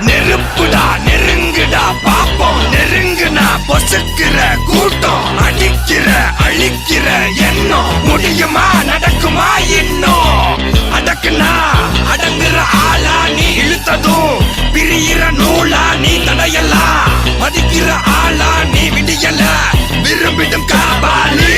நெருப்புடா நெருங்குடா பாப்போம் நெருங்குனா பொசுக்கிற கூட்டம் அடிக்கிற அழிக்கிற எண்ணம் முடியுமா நடக்குமா இன்னும் அடக்குனா அடங்குற ஆளா நீ இழுத்ததும் பிரியிற நூலா நீ தடையலாம் மதிக்கிற ஆளா நீ விடியல விரும்பிடும் காபாலி